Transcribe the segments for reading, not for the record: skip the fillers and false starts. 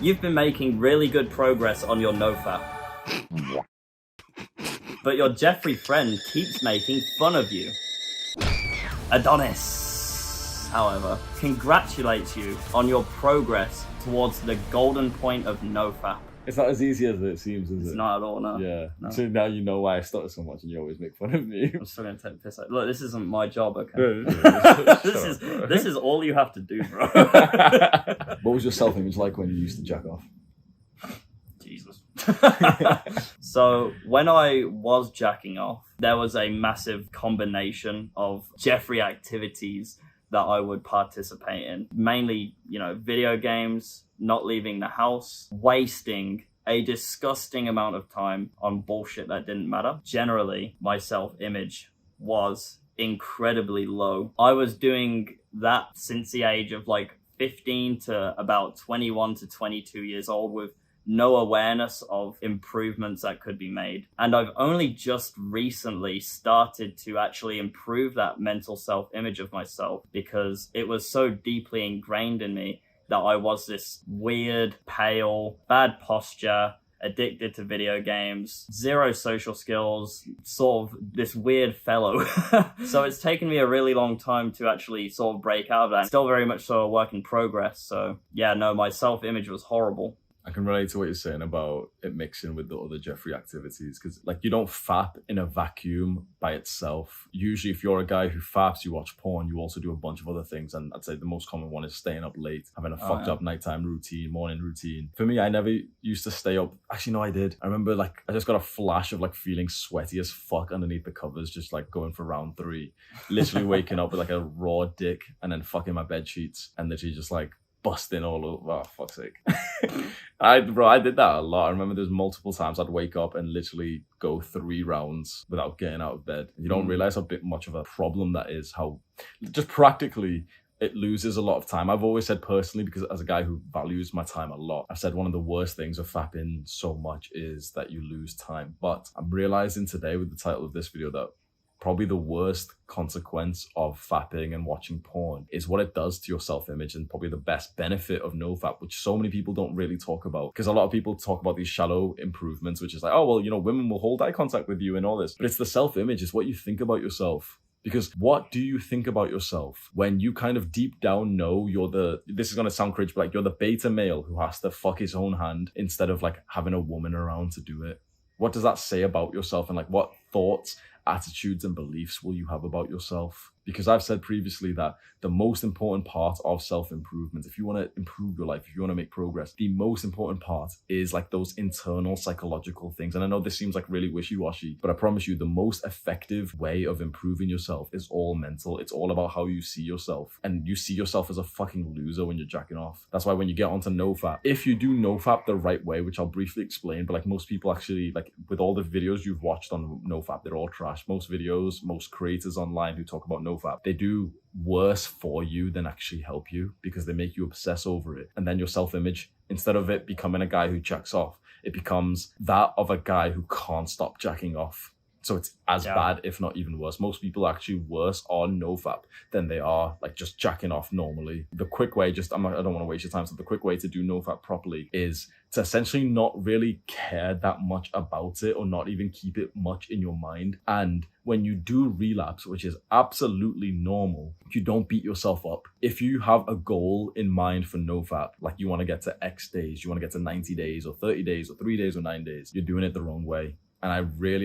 You've been making really good progress on your NoFap. But your Jeffrey friend keeps making fun of you. Adonis, however, congratulates you on your progress towards the golden point of NoFap. It's not as easy as it seems, is it? It's not at all, no. Yeah. No. So now you know why I stutter so much and you always make fun of me. I'm still gonna take the piss out. Look, this isn't my job, okay? This is all you have to do, bro. What was your self-image like when you used to jack off? Jesus. So when I was jacking off, there was a massive combination of Jeffrey activities that I would participate in. Mainly, video games, not leaving the house, wasting a disgusting amount of time on bullshit that didn't matter. Generally, my self-image was incredibly low. I was doing that since the age of 15 to about 21 to 22 years old with no awareness of improvements that could be made. And I've only just recently started to actually improve that mental self-image of myself because it was so deeply ingrained in me that I was this weird, pale, bad posture, addicted to video games, zero social skills, sort of this weird fellow. So it's taken me a really long time to actually sort of break out of that. Still very much so a work in progress. So yeah, no, my self-image was horrible. I can relate to what you're saying about it mixing with the other Jeffrey activities because you don't fap in a vacuum by itself. Usually if you're a guy who faps, you watch porn, you also do a bunch of other things, and I'd say the most common one is staying up late, having a fucked up nighttime routine, morning routine. For me, I never used to stay up. Actually, no, I did. I remember I just got a flash of feeling sweaty as fuck underneath the covers, just going for round 3, literally waking up with a raw dick and then fucking my bed sheets and literally just busting all over. Oh, fuck's sake. I did that a lot. I remember there's multiple times I'd wake up and literally go 3 rounds without getting out of bed. You don't realize how much of a problem that is, how just practically it loses a lot of time. I've always said personally, because as a guy who values my time a lot, I've said one of the worst things of fapping so much is that you lose time. But I'm realizing today with the title of this video that probably the worst consequence of fapping and watching porn is what it does to your self-image, and probably the best benefit of NoFap, which so many people don't really talk about. Because a lot of people talk about these shallow improvements, which is oh, well, women will hold eye contact with you and all this. But it's the self-image, it's what you think about yourself. Because what do you think about yourself when you kind of deep down know this is going to sound cringe, but you're the beta male who has to fuck his own hand instead of having a woman around to do it? What does that say about yourself, and what thoughts, attitudes and beliefs will you have about yourself? Because I've said previously that the most important part of self-improvement, if you want to improve your life, if you want to make progress, the most important part is those internal psychological things. And I know this seems really wishy-washy, but I promise you the most effective way of improving yourself is all mental. It's all about how you see yourself, and you see yourself as a fucking loser when you're jacking off. That's why when you get onto NoFap, if you do NoFap the right way, which I'll briefly explain, but most people actually, with all the videos you've watched on NoFap, they're all trash. Most videos, most creators online who talk about NoFap, they do worse for you than actually help you, because they make you obsess over it. And then your self-image, instead of it becoming a guy who jacks off, it becomes that of a guy who can't stop jacking off. So it's as bad, if not even worse. Most people are actually worse on NoFap than they are just jacking off normally. The quick way, I don't want to waste your time, so the quick way to do NoFap properly is to essentially not really care that much about it, or not even keep it much in your mind. And when you do relapse, which is absolutely normal, you don't beat yourself up. If you have a goal in mind for NoFap, you want to get to X days, you want to get to 90 days or 30 days or 3 days or 9 days, you're doing it the wrong way. And I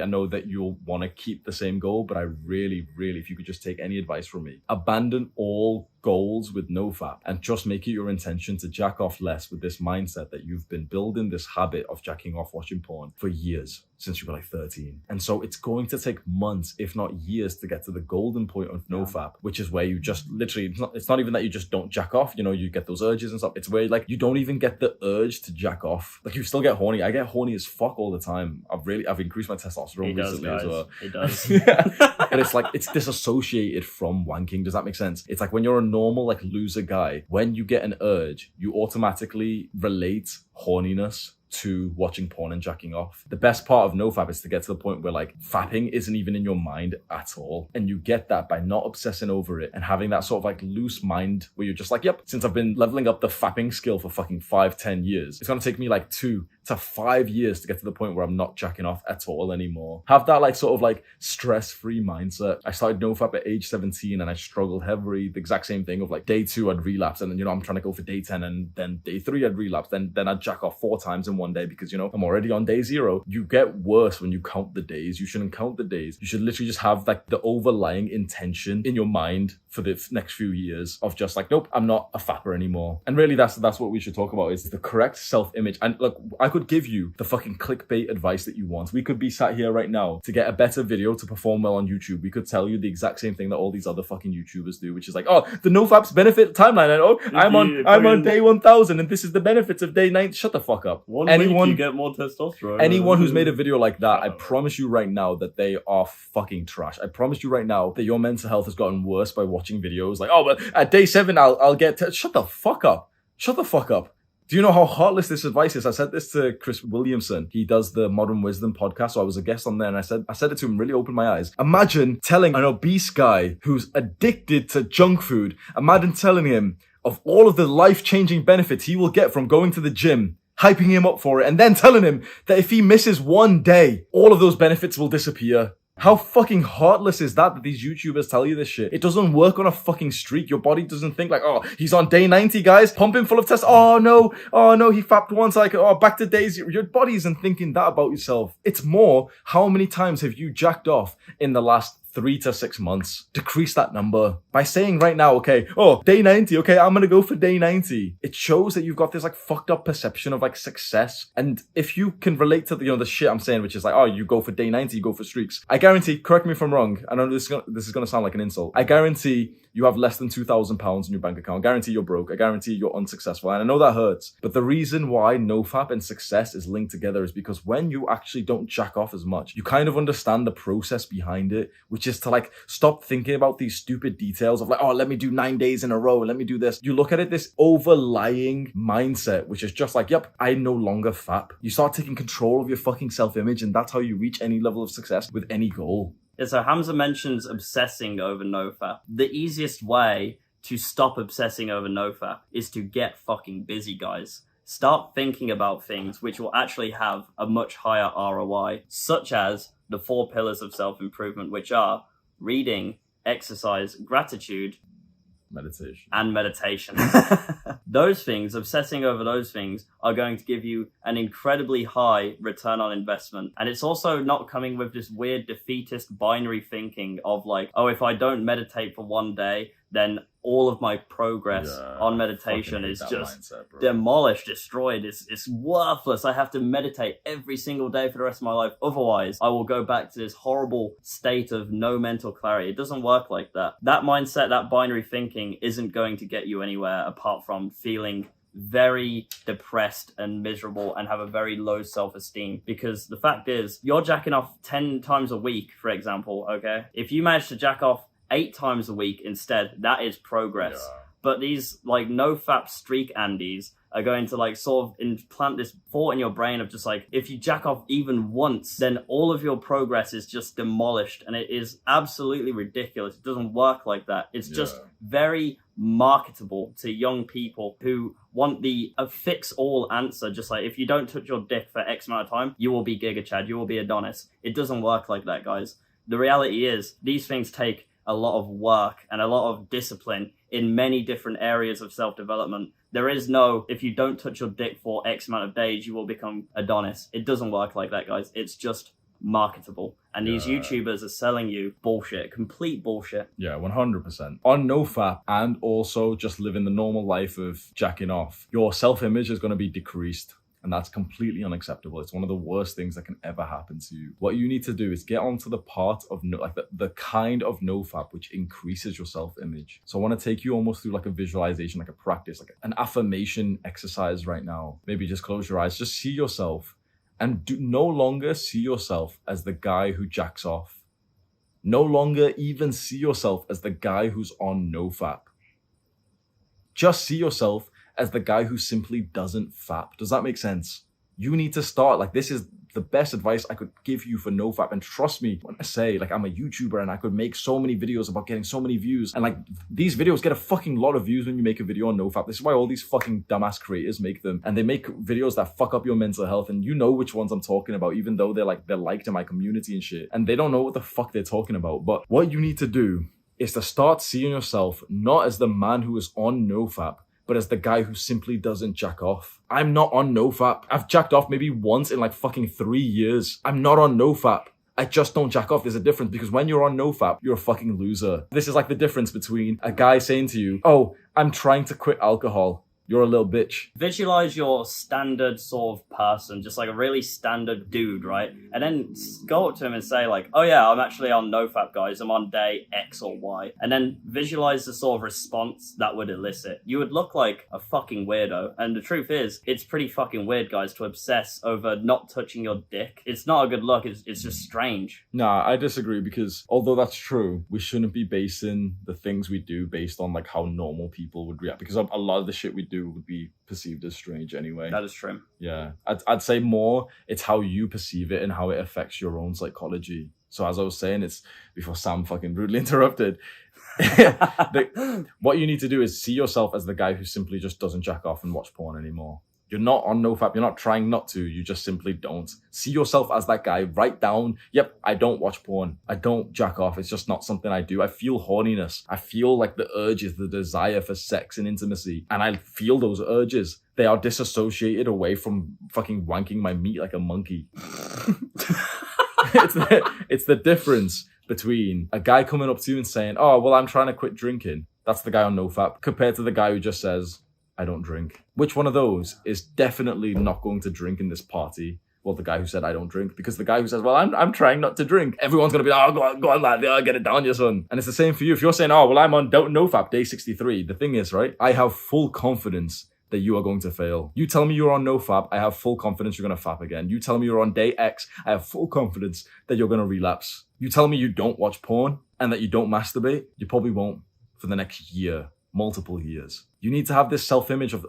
know that you'll want to keep the same goal, but I really, if you could just take any advice from me, abandon all goals with NoFap and just make it your intention to jack off less, with this mindset that you've been building this habit of jacking off watching porn for years, since you were 13. And so it's going to take months, if not years, to get to the golden point of NoFap, which is where you just literally, it's not even that you just don't jack off, you get those urges and stuff. It's where you don't even get the urge to jack off. You still get horny. I get horny as fuck all the time. I've increased my testosterone recently as well. It does. And it's disassociated from wanking. Does that make sense? It's when you're a normal loser guy, when you get an urge, you automatically relate horniness to watching porn and jacking off. The best part of NoFap is to get to the point where like fapping isn't even in your mind at all. And you get that by not obsessing over it and having that sort of like loose mind where you're just like, yep, since I've been leveling up the fapping skill for fucking 5-10 years, it's going to take me like 2 to 5 years to get to the point where I'm not jacking off at all anymore. Have that like sort of like stress-free mindset. I started NoFap at age 17 and I struggled heavily. The exact same thing of like day 2 I'd relapse and then, you know, I'm trying to go for day 10 and then day 3 I'd relapse. Then I'd jack off 4 times in one day because, you know, I'm already on day 0. You get worse when you count the days. You shouldn't count the days. You should literally just have like the overlying intention in your mind for the next few years of just like, nope, I'm not a fapper anymore. And really that's what we should talk about, is the correct self-image. And look, I could give you the fucking clickbait advice that you want. We could be sat here right now to get a better video to perform well on YouTube. We could tell you the exact same thing that all these other fucking YouTubers do, which is like, oh, the NoFap's benefit timeline. And oh, I'm on day 1000 and this is the benefits of day 9. Shut the fuck up. One week you get more testosterone. Anyone who's made a video like that, I promise you right now that they are fucking trash. I promise you right now that your mental health has gotten worse by watching videos like, oh, but at day 7 I'll get shut the fuck up. Shut the fuck up. Do you know how heartless this advice is? I said this to Chris Williamson. He does the Modern Wisdom podcast. So I was a guest on there and I said it to him, really opened my eyes. Imagine telling an obese guy who's addicted to junk food, imagine telling him of all of the life-changing benefits he will get from going to the gym, hyping him up for it, and then telling him that if he misses one day, all of those benefits will disappear. How fucking heartless is that these YouTubers tell you this shit? It doesn't work on a fucking streak. Your body doesn't think like, oh, he's on day 90, guys, pumping full of test. Oh no, he fapped once, like, oh, back to days. Your body isn't thinking that about yourself. It's more, how many times have you jacked off in the last 3 to 6 months? Decrease that number by saying right now, okay, oh, day 90, okay, I'm gonna go for day 90. It shows that you've got this like fucked up perception of like success. And if you can relate to the, you know, the shit I'm saying, which is like, oh, you go for day 90, you go for streaks. I guarantee, correct me if I'm wrong, I know this is gonna sound like an insult. I guarantee you have less than £2,000 in your bank account. I guarantee you're broke. I guarantee you're unsuccessful. And I know that hurts. But the reason why NoFap and success is linked together is because when you actually don't jack off as much, you kind of understand the process behind it, which is to like stop thinking about these stupid details of like, oh, let me do 9 days in a row. Let me do this. You look at it, this overlying mindset, which is just like, yep, I no longer fap. You start taking control of your fucking self-image, and that's how you reach any level of success with any goal. Yeah, so Hamza mentions obsessing over NoFap. The easiest way to stop obsessing over NoFap is to get fucking busy, guys. Start thinking about things which will actually have a much higher ROI, such as the 4 pillars of self-improvement, which are reading, exercise, gratitude, meditation. Those things, obsessing over those things, are going to give you an incredibly high return on investment. And it's also not coming with this weird defeatist binary thinking of like, oh, if I don't meditate for 1 day, then all of my progress on meditation is just demolished, destroyed. It's worthless. I have to meditate every single day for the rest of my life. Otherwise, I will go back to this horrible state of no mental clarity. It doesn't work like that. That mindset, that binary thinking isn't going to get you anywhere apart from feeling very depressed and miserable and have a very low self-esteem. Because the fact is, you're jacking off 10 times a week, for example, okay? If you manage to jack off 8 times a week instead, that is progress. Yeah. But these like NoFap streak Andes are going to like sort of implant this thought in your brain of just like, if you jack off even once, then all of your progress is just demolished. And it is absolutely ridiculous. It doesn't work like that. It's just very marketable to young people who want a fix-all answer. Just like, if you don't touch your dick for X amount of time, you will be Giga Chad, you will be Adonis. It doesn't work like that, guys. The reality is, these things take a lot of work and a lot of discipline in many different areas of self-development. There is no, if you don't touch your dick for X amount of days, you will become Adonis. It doesn't work like that, guys. It's just marketable. And these YouTubers are selling you bullshit, complete bullshit. Yeah, 100%. On NoFap and also just living the normal life of jacking off, your self-image is going to be decreased. And that's completely unacceptable. It's one of the worst things that can ever happen to you. What you need to do is get onto the part of the kind of NoFap which increases your self-image. So I want to take you almost through like a visualization, like a practice, like an affirmation exercise right now. Maybe just close your eyes, just see yourself, and no longer see yourself as the guy who jacks off. No longer even see yourself as the guy who's on NoFap. Just see yourself as the guy who simply doesn't fap. Does that make sense? You need to start. Like, this is the best advice I could give you for NoFap. And trust me when I say, like, I'm a YouTuber and I could make so many videos about getting so many views. And like, these videos get a fucking lot of views when you make a video on NoFap. This is why all these fucking dumbass creators make them. And they make videos that fuck up your mental health. And you know which ones I'm talking about, even though they're liked in my community and shit. And they don't know what the fuck they're talking about. But what you need to do is to start seeing yourself not as the man who is on NoFap, but as the guy who simply doesn't jack off. I'm not on NoFap. I've jacked off maybe once in like fucking 3 years. I'm not on NoFap. I just don't jack off. There's a difference, because when you're on NoFap, you're a fucking loser. This is like the difference between a guy saying to you, oh, I'm trying to quit alcohol. You're a little bitch. Visualize your standard sort of person, just like a really standard dude, right? And then go up to him and say like, oh yeah, I'm actually on NoFap, guys. I'm on day X or Y. And then visualize the sort of response that would elicit. You would look like a fucking weirdo. And the truth is, it's pretty fucking weird, guys, to obsess over not touching your dick. It's not a good look. It's just strange. Nah, I disagree, because although that's true, we shouldn't be basing the things we do based on like how normal people would react, because a lot of the shit we do would be perceived as strange anyway. That is true. Yeah. I'd say more it's how you perceive it and how it affects your own psychology. So as I was saying, it's before Sam fucking rudely interrupted. What you need to do is see yourself as the guy who simply just doesn't jack off and watch porn anymore. You're not on NoFap. You're not trying not to. You just simply don't. See yourself as that guy. Write down, yep, I don't watch porn. I don't jack off. It's just not something I do. I feel horniness. I feel like the urges, the desire for sex and intimacy. And I feel those urges. They are disassociated away from fucking wanking my meat like a monkey. It's the difference between a guy coming up to you and saying, oh, well, I'm trying to quit drinking. That's the guy on NoFap, compared to the guy who just says, I don't drink. Which one of those is definitely not going to drink in this party? Well, the guy who said I don't drink, because the guy who says, well, I'm trying not to drink, everyone's going to be like, oh, go on, lad, get it down, your son. And it's the same for you. If you're saying, oh, well, I'm on NoFap day 63, the thing is, right, I have full confidence that you are going to fail. You tell me you're on NoFap, I have full confidence you're going to fap again. You tell me you're on day X, I have full confidence that you're going to relapse. You tell me you don't watch porn and that you don't masturbate, you probably won't for the next year, multiple years. You need to have this self-image of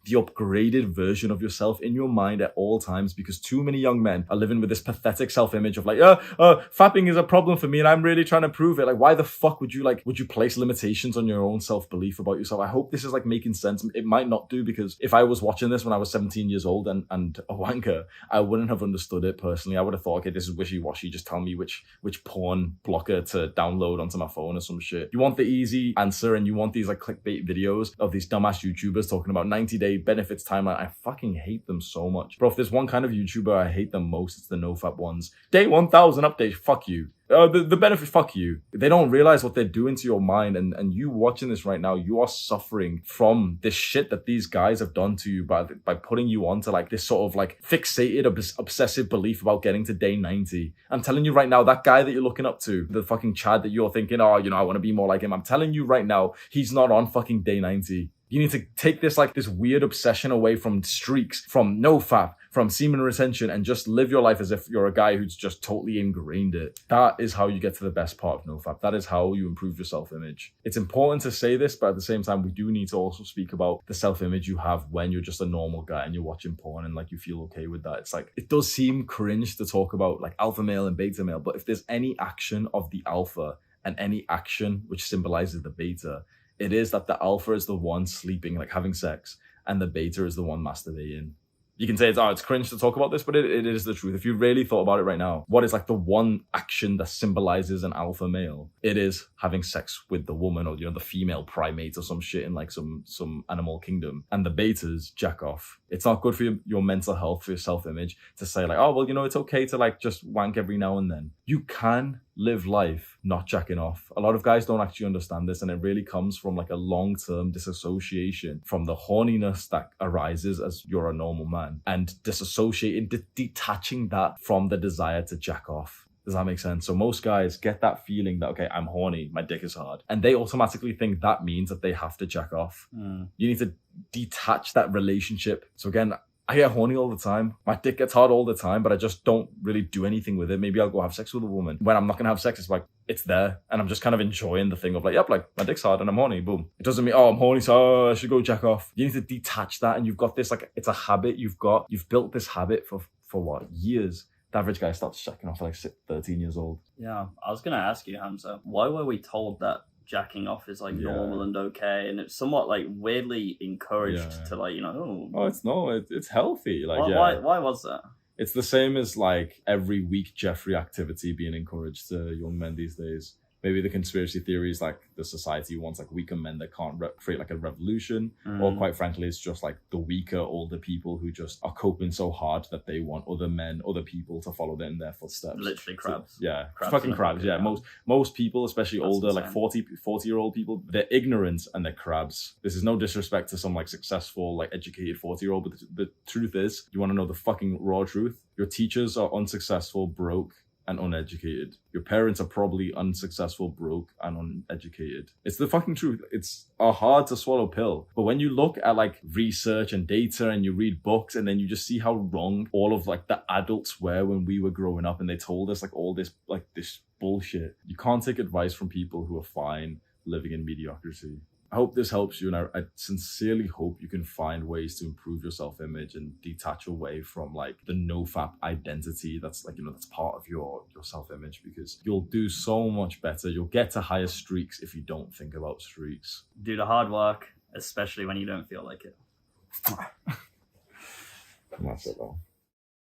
the upgraded version of yourself in your mind at all times, because too many young men are living with this pathetic self-image of like, fapping is a problem for me and I'm really trying to prove it. Like, why the fuck would you place limitations on your own self-belief about yourself? I hope this is like making sense. It might not do, because if I was watching this when I was 17 years old and a wanker, I wouldn't have understood it personally. I would have thought, okay, this is wishy-washy. Just tell me which porn blocker to download onto my phone or some shit. You want the easy answer, and you want these like clickbait videos of these dumbass YouTubers talking about 90-day benefits timeline. I fucking hate them so much. Bro, if there's one kind of YouTuber I hate the most, it's the NoFap ones. Day 1000 update, fuck you. The benefit, fuck you. They don't realize what they're doing to your mind, and you watching this right now, you are suffering from this shit that these guys have done to you by putting you onto like this sort of like fixated, obsessive belief about getting to day 90. I'm telling you right now, that guy that you're looking up to, the fucking Chad that you're thinking, oh, I want to be more like him. I'm telling you right now, he's not on fucking day 90. You need to take this weird obsession away from streaks, from NoFap, from semen retention, and just live your life as if you're a guy who's just totally ingrained it. That is how you get to the best part of NoFap. That is how you improve your self-image. It's important to say this, but at the same time, we do need to also speak about the self-image you have when you're just a normal guy and you're watching porn and like you feel okay with that. It's like, it does seem cringe to talk about like alpha male and beta male, but if there's any action of the alpha and any action which symbolizes the beta, it is that the alpha is the one sleeping, like having sex, and the beta is the one masturbating. You can say it's cringe to talk about this, but it is the truth. If you really thought about it right now, what is like the one action that symbolizes an alpha male? It is having sex with the woman, or the female primate or some shit in like some animal kingdom. And the betas jack off. It's not good for your mental health, for your self-image, to say like, oh, well, it's okay to like just wank every now and then. You can live life not jacking off. A lot of guys don't actually understand this, and it really comes from like a long-term disassociation from the horniness that arises as you're a normal man, and disassociating, detaching that from the desire to jack off. Does that make sense? So most guys get that feeling that, okay, I'm horny, my dick is hard, and they automatically think that means that they have to jack off. You need to detach that relationship. So again, I get horny all the time. My dick gets hard all the time, but I just don't really do anything with it. Maybe I'll go have sex with a woman. When I'm not going to have sex, it's like, it's there, and I'm just kind of enjoying the thing of like, yep, like my dick's hard and I'm horny, boom. It doesn't mean, oh, I'm horny, so I should go jack off. You need to detach that, and you've got this, like, it's a habit you've built this habit for what, years. The average guy starts jacking off at like 13 years old. Yeah, I was gonna ask you, Hamza, why were we told that jacking off is like normal and okay, and it's somewhat like weirdly encouraged to like, you know, it's healthy. Like, why was that? It's the same as like every week Jeffrey activity being encouraged to young men these days. Maybe the conspiracy theory is like the society wants like weaker men that can't create like a revolution, or quite frankly, it's just like the weaker, older people who just are coping so hard that they want other men, other people to follow in their footsteps. Literally crabs. So, yeah, fucking crabs. Yeah, most people, especially older, insane. Like 40-year-old people, they're ignorant and they're crabs. This is no disrespect to some like successful, like educated 40-year-old, but the truth is, you want to know the fucking raw truth? Your teachers are unsuccessful, broke, and uneducated. Your parents are probably unsuccessful, broke, and uneducated. It's the fucking truth. It's a hard to swallow pill. But when you look at like research and data and you read books, and then you just see how wrong all of like the adults were when we were growing up, and they told us like all this bullshit. You can't take advice from people who are fine living in mediocrity. I hope this helps you, and I sincerely hope you can find ways to improve your self-image and detach away from like the NoFap identity that's like, you know, that's part of your self-image, because you'll do so much better. You'll get to higher streaks if you don't think about streaks. Do the hard work, especially when you don't feel like it. That's it though.